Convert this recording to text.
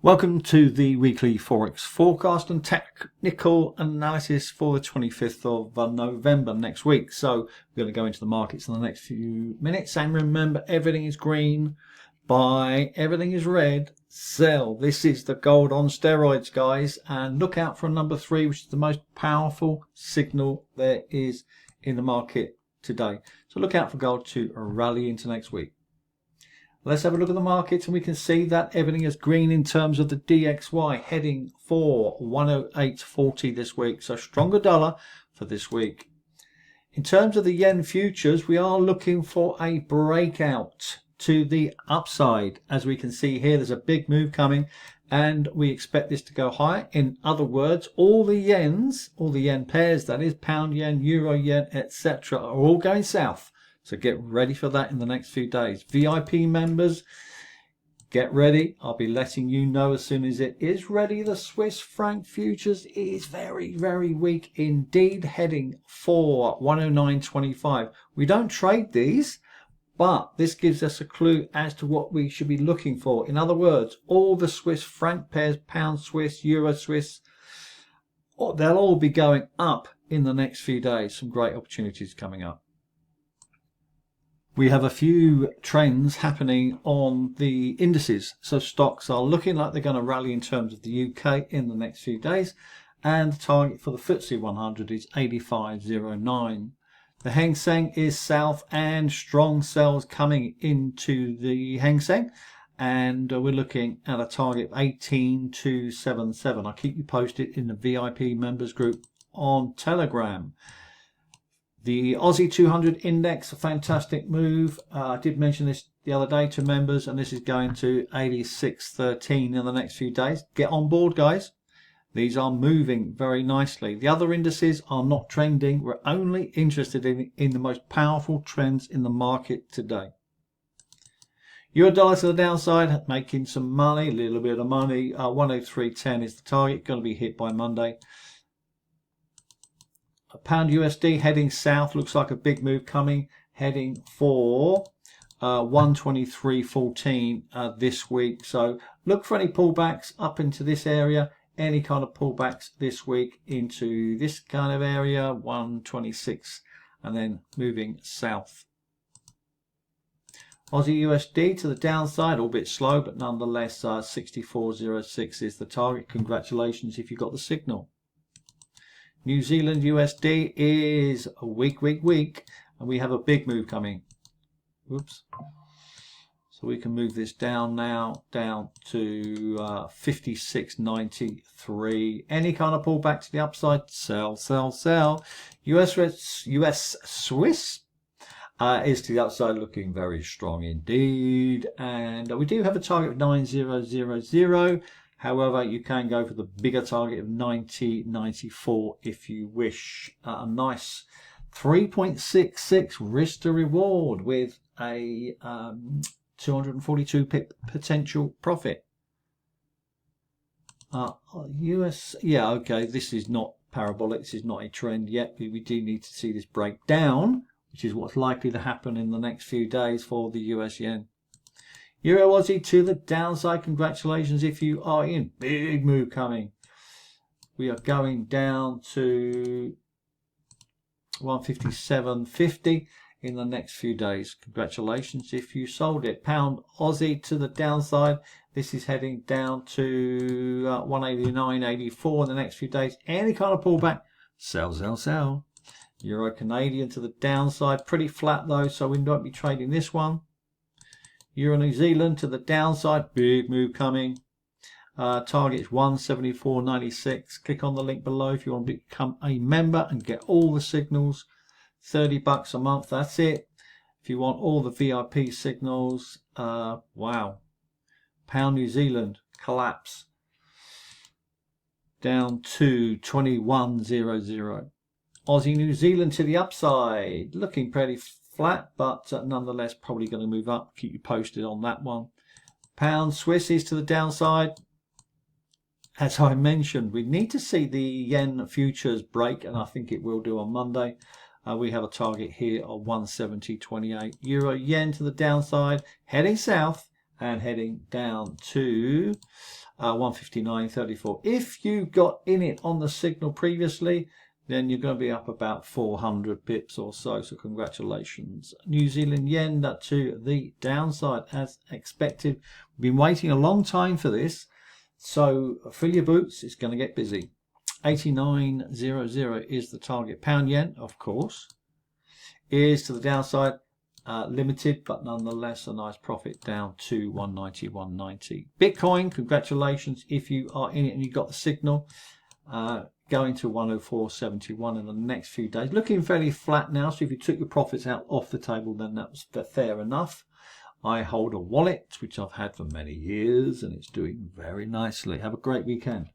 Welcome to the weekly Forex forecast and technical analysis for the 25th of November next week. So we're going to go into the markets in the next few minutes. And remember, everything is green, buy, everything is red, sell. This is the gold on steroids, guys. And look out for number 3, which is the most powerful signal there is in the market today. So look out for gold to rally into next week. Let's have a look at the markets, and we can see that everything is green in terms of the DXY, heading for 108.40 this week. So stronger dollar for this week. In terms of the yen futures, we are looking for a breakout to the upside. As we can see here, there's a big move coming, and we expect this to go higher. In other words, all the yen pairs, that is pound yen, euro yen, etc., are all going south. So get ready for that in the next few days. VIP members, get ready. I'll be letting you know as soon as it is ready. The Swiss franc futures is very, very weak indeed, heading for 109.25. We don't trade these, but this gives us a clue as to what we should be looking for. In other words, all the Swiss franc pairs, pound Swiss, euro Swiss, they'll all be going up in the next few days. Some great opportunities coming up. We have a few trends happening on the indices. So stocks are looking like they're going to rally in terms of the UK in the next few days. And the target for the FTSE 100 is 85.09. The Hang Seng is south, and strong sells coming into the Hang Seng. And we're looking at a target of 18.277. I'll keep you posted in the VIP members group on Telegram. The Aussie 200 index, a fantastic move. I did mention this the other day to members, and this is going to 86.13 in the next few days. Get on board, guys. These are moving very nicely. The other indices are not trending. We're only interested in the most powerful trends in the market today. Euro dollar to the downside, making some money, a little bit of money. 103.10 is the target, going to be hit by Monday. Pound USD heading south, looks like a big move coming, heading for 123.14 this week. So look for any pullbacks up into this area, any kind of pullbacks this week into this kind of area, 126, and then moving south. Aussie USD to the downside, a bit slow, but nonetheless 64.06 is the target. Congratulations if you got the signal. New Zealand USD is a weak, and we have a big move coming. Oops. So we can move this down now, down to 56.93. Any kind of pullback to the upside, sell, sell, sell. US Swiss is to the upside, looking very strong indeed. And we do have a target of 9000. However, you can go for the bigger target of 90.94 if you wish. A nice 3.66 risk to reward with a 242 pip potential profit. US, yeah, okay, this is not parabolic. This is not a trend yet. We do need to see this break down, which is what's likely to happen in the next few days for the US yen. Euro Aussie to the downside. Congratulations if you are in. Big move coming. We are going down to 157.50 in the next few days. Congratulations if you sold it. Pound Aussie to the downside. This is heading down to 189.84 in the next few days. Any kind of pullback, sell, sell, sell. Euro Canadian to the downside. Pretty flat though, so we won't be trading this one. Euro New Zealand to the downside, big move coming. Target is 174.96. Click on the link below if you want to become a member and get all the signals. $30 a month, that's it. If you want all the VIP signals, wow. Pound New Zealand, collapse. Down to 21.00. Aussie New Zealand to the upside, looking pretty flat, but nonetheless probably going to move up. Keep you posted on that one. Pound Swiss is to the downside. As I mentioned, we need to see the yen futures break, and I think it will do on Monday. We have a target here of 170.28. Euro yen to the downside, heading south, and heading down to 159.34. If you got in it on the signal previously, then you're going to be up about 400 pips or so. So congratulations. New Zealand yen to the downside as expected. We've been waiting a long time for this. So fill your boots. It's going to get busy. 89.00 is the target. Pound yen, of course, is to the downside. Limited, but nonetheless a nice profit, down to 190.190. Bitcoin, congratulations if you are in it and you got the signal, going to 104.71 in the next few days. Looking fairly flat now, so if you took your profits out off the table, then that was fair enough. I hold a wallet which I've had for many years and it's doing very nicely. Have a great weekend.